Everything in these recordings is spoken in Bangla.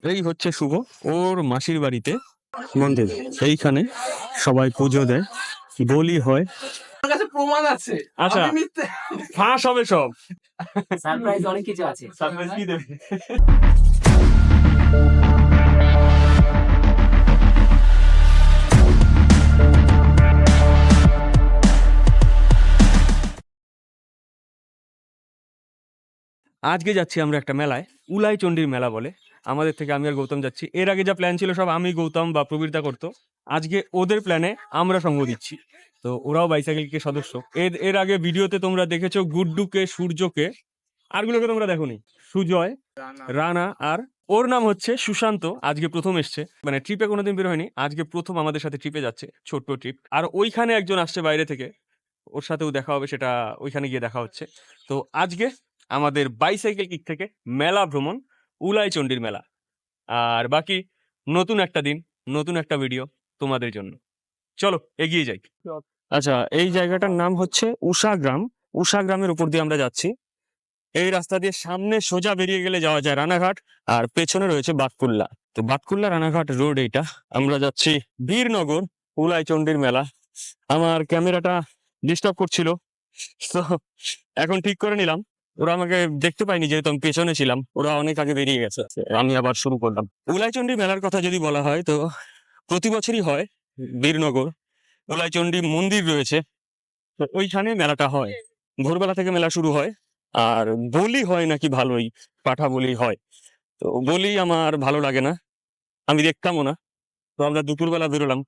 এই হচ্ছে শুভ, ওর মাসির বাড়িতে মন্দির, এইখানে সবাই পুজো দেয়, বলি হয়। আমার কাছে প্রমাণ আছে। আচ্ছা, আমি মিথ্যে ফাঁস হবে সব। সারপ্রাইজ অনেক কিছু আছে। সারপ্রাইজ কি দেবে? আজকে যাচ্ছি আমরা একটা মেলায়, উলাই চণ্ডীর মেলা বলে। আমাদের থেকে আমি আর গৌতম যাচ্ছি। এর আগে যা প্ল্যান ছিল সব আমি, গৌতম বা প্রবীরদা করতো। আজকে ওদের প্ল্যানে আমরা সঙ্গ দিচ্ছি। তো ওরাও বাইসাইকেলকে সদস্য। এর এর আগে ভিডিওতে তোমরা দেখেছো গুড্ডুকে, সূর্যকে, আরগুলোকে তোমরা দেখোনি। সুজয়, রানা আর ওর নাম হচ্ছে সুশান্ত। আজকে প্রথম এসছে, মানে ট্রিপে কোনোদিন বের হয়নি, আজকে প্রথম আমাদের সাথে ট্রিপে যাচ্ছে, ছোট্ট ট্রিপ। আর ওইখানে একজন আসছে বাইরে থেকে, ওর সাথেও দেখা হবে, সেটা ওইখানে গিয়ে দেখা হচ্ছে। তো আজকে আমাদের বাইসাইকেল কিক থেকে মেলা ভ্রমণ, উলাই চণ্ডীর মেলা। আর বাকি নতুন একটা দিন, নতুন একটা ভিডিও তোমাদের জন্য। চলো এগিয়ে যাই। আচ্ছা, এই জায়গাটার নাম হচ্ছে উষা গ্রাম। উষা গ্রামের উপর দিয়ে আমরা যাচ্ছি। এই রাস্তা দিয়ে সামনে সোজা বেরিয়ে গেলে যাওয়া যায় রানাঘাট, আর পেছনে রয়েছে বাতকুল্লা। তো বাতকুল্লা রানাঘাট রোড এইটা। আমরা যাচ্ছি বীরনগর, উলাই চণ্ডীর মেলা। আমার ক্যামেরাটা ডিস্টার্ব করছিল, তো এখন ঠিক করে নিলাম। ওরা আমাকে দেখতে পাইনি যেহেতু আমি পেছনে ছিলাম, ওরা অনেক আগে বেরিয়ে গেছে, আমি আবার শুরু করলাম। উলাইচণ্ডী মেলার কথা যদি বলা হয় তো প্রতি বছরই হয়। বীরনগর উলাইচণ্ডী মন্দির রয়েছে, তো ওইখানে মেলাটা হয়। ভোরবেলা থেকে মেলা শুরু হয়, আর বলি হয় নাকি ভালোই, পাঠা বলি হয়। তো বলি আমার ভালো লাগে না, আমি দেখতামও না। তো আমরা দুপুরবেলা বেরোলাম,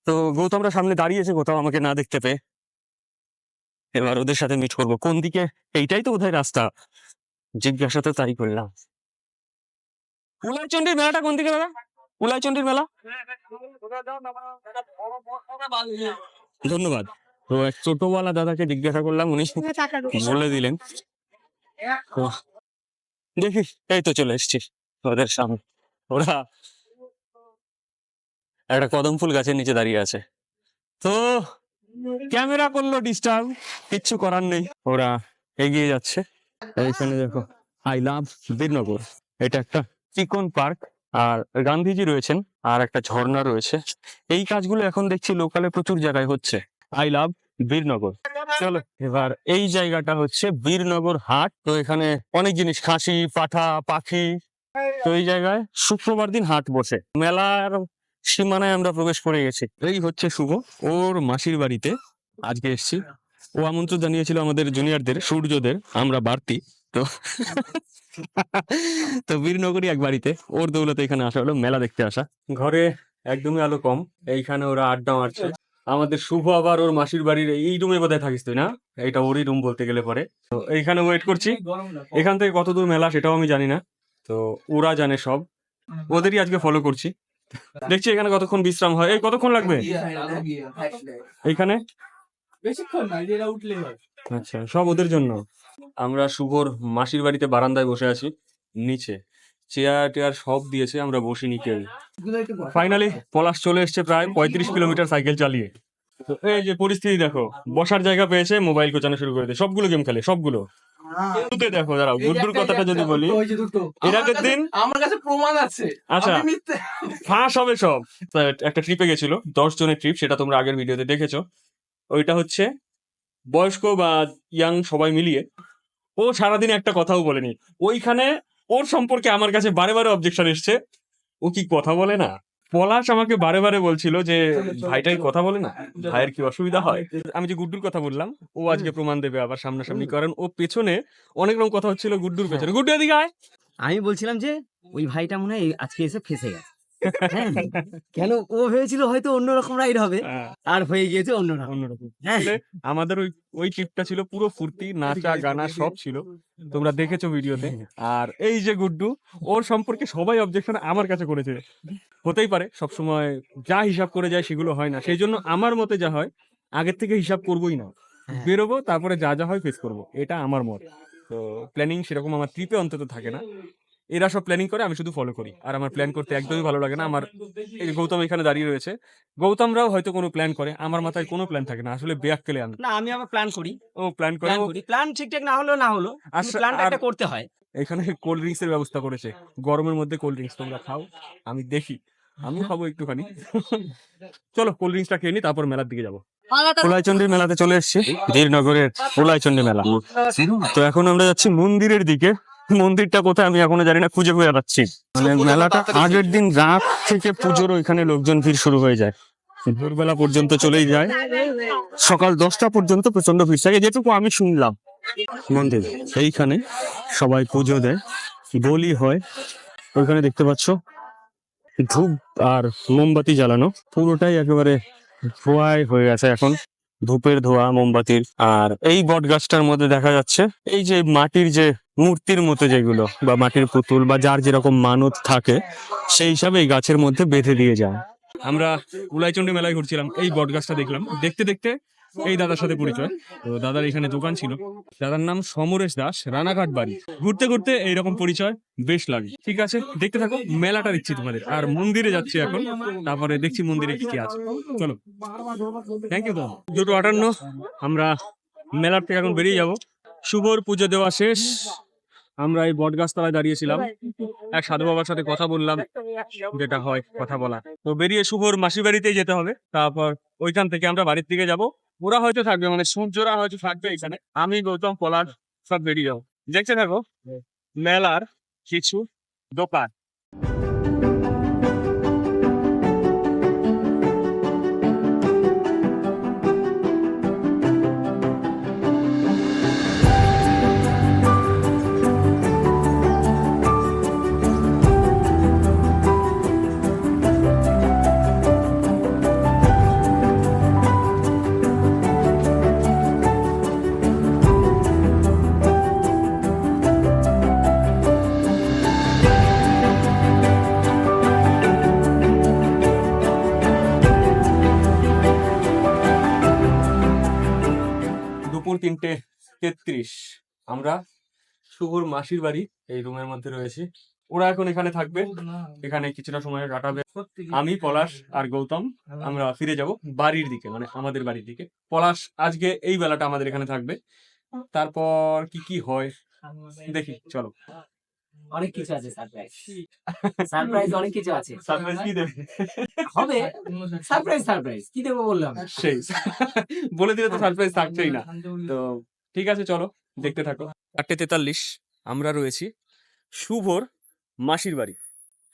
তো গৌতমরা সামনে দাঁড়িয়েছে কোথাও আমাকে না দেখতে পেয়ে। এবার ওদের সাথে মিট করবো কোন দিকে, এইটাই তো বোধহয় রাস্তা। জিজ্ঞাসা তো তাই করলাম। উলাইচণ্ডীর মেলাটা কোন দিকে দাদা? উলাইচণ্ডীর মেলা, ধন্যবাদ। তো এক টোটোওয়ালা দাদাকে জিজ্ঞাসা করলাম, উনি বলে দিলেন। তো দেখি, এই তো চলে এসছি ওদের সামনে। ওরা একটা কদম ফুল গাছের নিচে দাঁড়িয়ে আছে, তো ক্যামেরা করলো ডিস্টার্ব, কিচ্ছু করার নেই। ওরা এগিয়ে যাচ্ছে। এইখানে দেখো, আই লাভ বীরনগর। এটা একটা চিকন পার্ক, আর গান্ধীজি রয়েছেন, আর একটা ঝর্ণা রয়েছে। এই কাজগুলো এখন দেখছি লোকালে প্রচুর জায়গায় হচ্ছে। I love Birnagar. চলো, এবার এই জায়গাটা হচ্ছে বীরনগর হাট। তো এখানে অনেক জিনিস, খাসি, পাঠা, পাখি। তো এই জায়গায় শুক্রবার দিন হাট বসে। মেলার সীমানায় আমরা প্রবেশ করে গেছি। এই হচ্ছে শুভ, ওর মাসির বাড়িতে আজকে এসছি। ও আমন্ত্রণ জানিয়েছিল আমাদের জুনিয়রদের, সূর্যদের, আমরা বাড়তি। তো তো বীরনগরী এক বাড়িতে, ওর দৌলতে এখানে আসা হলো, মেলা দেখতে আসা। ঘরে একদমই আলো কম, এইখানে ওরা আড্ডা মারছে। আমাদের শুভ আবার ওর মাসির বাড়ির এই রুমে বোধহয় থাকিস তুই, না? এটা ওরই রুম বলতে গেলে পরে। তো এইখানে ওয়েট করছি। এখান থেকে কত দূর মেলা সেটাও আমি জানি না, তো ওরা জানে সব। ওদেরই আজকে ফলো করছি। দেখছি এখানে কতক্ষণ বিশ্রাম হয়। এই কতক্ষণ লাগবে এইখানে? বেশিক্ষণ না, এরা উঠলেই হয়। আচ্ছা, সব ওদের জন্য। আমরা শুভর মাসির বাড়িতে বারান্দায় বসে আছি, নিচে চেয়ার টেয়ার সব দিয়েছে, আমরা বসিনি কেউ। ফাইনালি পলাশ চলে এসছে প্রায় 35 কিলোমিটার সাইকেল চালিয়ে। তো এই যে পরিস্থিতি দেখো, বসার জায়গা পেয়েছে, মোবাইল কোচানো শুরু করে দেয়, সবগুলো গেম খেলে, সবগুলো। গুড্ডুতে দেখো, দাঁড়াও, গুড্ডুর কথাটা যদি বলি, এর আগের দিন আমার কাছে প্রমাণ আছে। আচ্ছা, আমি মিথ্যে ফাঁস হবে সব। তো একটা ট্রিপে গেছিল, 10 জনের ট্রিপ, সেটা তোমরা আগের ভিডিওতে দেখেছো। ওইটা হচ্ছে বয়স্ক বা ইয়াং সবাই মিলিয়ে। ও সারাদিন একটা কথাও বলেনি ওইখানে। ওর সম্পর্কে আমার কাছে বারে বারে অবজেকশন এসছে, ও কি কথা বলে না। পলাশ আমাকে বারে বারে বলছিল যে ভাইটাই কথা বলে না, ভাইয়ের কি অসুবিধা হয়। আমি যে গুড্ডুর কথা বললাম, ও আজকে প্রমাণ দেবে আবার সামনাসামনি, কারণ ও পেছনে অনেক রকম কথা হচ্ছিল গুড্ডুর পেছনে। গুড্ডু এদিকে আয়। আমি বলছিলাম যে ওই ভাইটা মনে হয় আজকে এসে ফেঁসে গেছে। হ্যাঁ, কেন ও ভেবেছিল হয়তো অন্যরকম রাইড হবে, আর হয়ে গিয়েছে অন্যরকম। অন্যরকম। হ্যাঁ। আসলে আমাদের ওই ওই ট্রিপটা ছিল পুরো ফুর্তি, নাচা গানা সব ছিল, তোমরা দেখেছো ভিডিওতে। আর এই যে গুড্ডু, ওর সম্পর্কে সবাই অবজেকশন আমার কাছে করেছে। হতেই পারে সবসময় যা হিসাব করে যায় সেগুলো হয় না, সেই জন্য আমার মতে যা হয় আগের থেকে হিসাব করবোই না, বেরোবো, তারপরে যা যা হয় ফেস করবো, এটা আমার মত। তো প্ল্যানিং সেরকম আমার ট্রিপে অন্তত থাকে না। এরা সব প্ল্যানিং করে, আমি শুধু ফলো করি। আর আমার প্ল্যান করতে একদমই ভালো লাগে না। আমার এই যে গৌতম এখানে দাঁড়িয়ে রয়েছে, গৌতমরাও হয়তো কোনো প্ল্যান করে, আমার মাথায় কোনো প্ল্যান থাকে না, আসলে বেয়াক্কেলে আমি। না আমি আবার প্ল্যান করি, ও প্ল্যান করে ও। প্ল্যান ঠিকঠাক না হলো কিন্তু প্ল্যানটা আর একটা করতে হয়। এখানে কোল্ড ড্রিঙ্কস এর ব্যবস্থা করেছে, গরমের মধ্যে কোল্ড ড্রিঙ্কস তোমরা খাও, আমি দেখি, আমিও খাবো একটুখানি। চলো কোল্ড ড্রিঙ্কসটা খেয়ে নি, তারপর মেলার দিকে যাবো। উলাইচন্ডীর মেলাতে চলে এসেছি, ধীরনগরের উলাইচন্ডী মেলা। তো এখন আমরা যাচ্ছি মন্দিরের দিকে। মন্দিরটা কোথায় আমি এখনো জানি না, খুঁজে খুঁজে যাচ্ছি। মানে মেলাটা আগের দিন রাত থেকে পুজোর ওইখানে লোকজন ভিড় শুরু হয়ে যায়, ভোরবেলা পর্যন্ত চলেই যায়, সকাল 10টা পর্যন্ত প্রচন্ড ভিড় থাকে যেটুকু আমি শুনলাম। মন্দির এইখানে সবাই পুজো দেয়, বলি হয়, ওইখানে দেখতে পাচ্ছ ধূপ আর মোমবাতি জ্বালানো, পুরোটাই একেবারে ধোঁয়ায় হয়ে গেছে এখন, ধূপের ধোঁয়া, মোমবাতির। আর এই বট গাছটার মধ্যে দেখা যাচ্ছে এই যে মাটির যে মূর্তির মতো যেগুলো, বা মাটির পুতুল, বা যার যেরকম মানত থাকে সেই হিসাবে এই গাছের মধ্যে বেঁধে দিয়ে যায়। আমরা উলাইচন্ডী মেলায় ঘুরছিলাম, এই বট গাছটা দেখলাম, দেখতে দেখতে এই দাদার সাথে পরিচয়। তো দাদার এখানে দোকান ছিল, দাদার নাম সমরেশ দাস, রানাঘাট বাড়ি। ঘুরতে ঘুরতে এইরকম পরিচয় বেশ লাগে। ঠিক আছে, দেখতে থাকো, মেলাটা দিচ্ছি তোমাদের। আর মন্দিরে যাচ্ছি এখন, তারপরে দেখছি মন্দিরে কি কি আছে। চলো, থ্যাংক ইউ। 2:58 আমরা মেলার থেকে এখন বেরিয়ে যাব। শুভর পুজো দেওয়া শেষ, আমরা এই বট গাছতলায় দাঁড়িয়েছিলাম, এক সাধু বাবার সাথে কথা বললাম, যেটা হয় কথা বলা। তো বেরিয়ে শুভর মাসির বাড়িতেই যেতে হবে, তারপর ওইখান থেকে আমরা বাড়ির দিকে যাব। ওরা হয়তো থাকবে, মানে সূর্যরা হয়তো থাকবে এখানে, আমি গৌতম পলাশ সব বেরিয়ে যাবো। দেখতে থাকো মেলার কিছু দোকান। দুপুর 3:33 আমরা শুভর মাসির বাড়ি এই রুমের মধ্যে রয়েছি। ওরা এখন এখানে থাকবে, এখানে কিছুটা সময় কাটাবে। আমি, পলাশ আর গৌতম আমরা ফিরে যাব বাড়ির দিকে, মানে আমাদের বাড়ির দিকে। পলাশ আজকে এই বেলাটা আমাদের এখানে থাকবে, তারপর কি কি হয় দেখি, চলো। অনেক কিছু আছে সারপ্রাইজ, সারপ্রাইজ অনেক কিছু আছে। সারপ্রাইজ কি দেবে? হবে সারপ্রাইজ কি দেবো বললাম। সেই বলে দিলে তো সারপ্রাইজ থাকছেই না। তো ঠিক আছে, চলো দেখতে থাকো। 8:43 আমরা রয়েছি শুভর মাসির বাড়ি।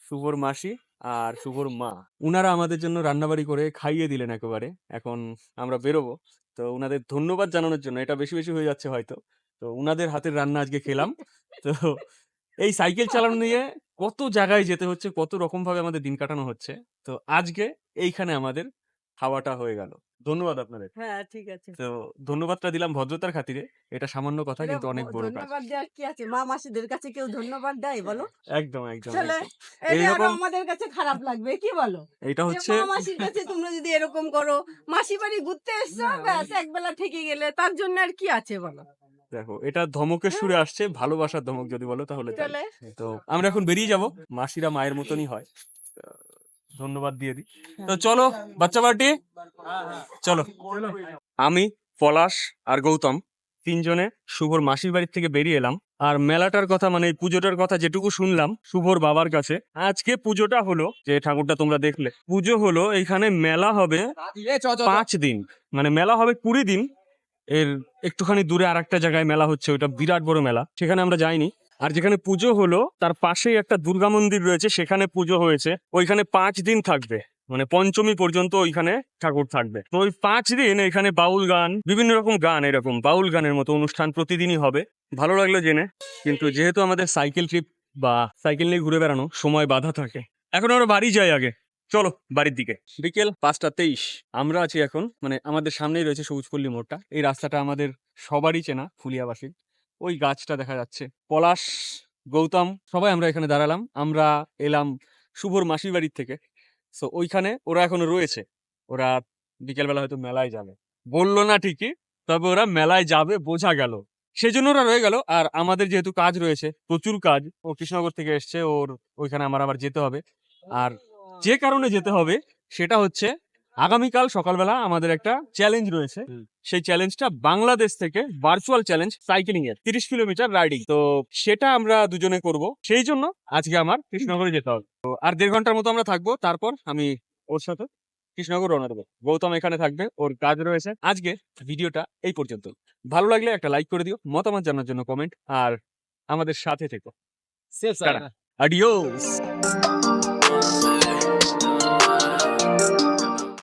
শুভর মাসি আর শুভর মা, উনারা আমাদের জন্য রান্নাবাড়ি করে খাইয়ে দিলেন একেবারে। এখন আমরা বেরোবো, তো উনাদের ধন্যবাদ জানানোর জন্য, এটা বেশি বেশি হয়ে যাচ্ছে হয়তো, তো উনাদের হাতের রান্না আজকে খেলাম। তো এই সাইকেল চালানো নিয়ে কত জায়গায় যেতে হচ্ছে, কত রকম ভাবে আমাদের দিন কাটানো হচ্ছে, তো আজকে এইখানে আমাদের খাওয়াটা হয়ে গেল। ধন্যবাদ আপনাদের। হ্যাঁ ঠিক আছে। তো ধন্যবাদটা দিলাম ভদ্রতার খাতিরে, এটা সামান্য কথা এটা কিন্তু অনেক বড় কাজ। ধন্যবাদ দেওয়ার কি আছে? মা মাসিদের কাছে কেউ ধন্যবাদ দেয় বলো? একদম একদম তাহলে একদম। এটা আরো এইরকম আমাদের কাছে খারাপ লাগবে, কি বলো? এইটা যে হচ্ছে, মা মাসির কাছে তোমরা যদি এরকম করো, মাসি বাড়ি ঘুরতে এসছো, ব্যাস একবেলা থেকে গেলে, তার জন্য আর কি আছে বলো? দেখো এটা ধমকের সুরে আসছে, ভালোবাসার ধমক যদি বলো তাহলে তাই। তাহলে তো আমরা এখন বেরিয়ে যাব, মাসিরা মায়ের মতনই হয়, ধন্যবাদ দিয়ে দিই। তো চলো বাচ্চা পার্টি, চলো। আমি, পলাশ আর গৌতম তিনজনে শুভর মাসির বাড়ির থেকে বেরিয়ে এলাম। আর মেলাটার কথা, মানে এই পুজোটার কথা যেটুকু শুনলাম শুভর বাবার কাছে, আজকে পুজোটা হলো, যে ঠাকুরটা তোমরা দেখলে, পুজো হলো, এইখানে মেলা হবে 5 দিন, মানে মেলা হবে 20 দিন। এর একটুখানি দূরে আর একটা জায়গায় মেলা হচ্ছে, ওটা বিরাট বড় মেলা, সেখানে আমরা যাইনি। আর যেখানে পুজো হলো তার পাশেই একটা দুর্গা মন্দির রয়েছে, সেখানে পুজো হয়েছে, ওইখানে 5 দিন থাকবে, মানে পঞ্চমী পর্যন্ত ওইখানে ঠাকুর থাকবে। তো ওই 5 দিন এখানে বাউল গান, বিভিন্ন রকম গান, এরকম বাউল গানের মতো অনুষ্ঠান প্রতিদিনই হবে। ভালো লাগলো জেনে, কিন্তু যেহেতু আমাদের সাইকেল ট্রিপ বা সাইকেল নিয়ে ঘুরে বেড়ানো, সময় বাধা থাকে, এখন আমরা বাড়ি যাই আগে। চলো বাড়ির দিকে। বিকেল 5:23 আমরা আছি এখন, মানে আমাদের সামনেই রয়েছে সবুজপল্লী মোড়টা। এই রাস্তাটা আমাদের সবারই চেনা, ফুলিয়াবাসী। ওই গাছটা দেখা যাচ্ছে। পলাশ, গৌতম সবাই আমরা এখানে দাঁড়ালাম। আমরা এলাম শুভর মাসির বাড়ির থেকে। সো ওইখানে ওরা এখনো রয়েছে, ওরা বিকেলবেলা হয়তো মেলায় যাবে, বললো না ঠিকই, তবে ওরা মেলায় যাবে বোঝা গেল। সেই জন্য ওরা রয়ে গেল। আর আমাদের যেহেতু কাজ রয়েছে, প্রচুর কাজ, ও কৃষ্ণনগর থেকে এসছে, ওর ওইখানে আমার আবার যেতে হবে। আর যে কারণে যেতে হবে সেটা হচ্ছে আগামীকাল সকালবেলা আমাদের একটা চ্যালেঞ্জ রয়েছে। সেই চ্যালেঞ্জটা বাংলাদেশ থেকে ভার্চুয়াল চ্যালেঞ্জ সাইক্লিং এর 30 কিলোমিটার রাইডিং। তো সেটা আমরা দুজনে করব, সেই জন্য আজকে আমার কৃষ্ণনগরে যেতে হবে। তো আর 1.5 ঘন্টার মতো আমরা থাকবো, তারপর আমি ওর সাথে কৃষ্ণনগর রওনা দেবো। গৌতম এখানে থাকবে, ওর কাজ রয়েছে। আজকে ভিডিওটা এই পর্যন্ত। ভালো লাগলে একটা লাইক করে দিও, মতামত জানার জন্য কমেন্ট, আর আমাদের সাথে থেকো। Safe tata. Adios.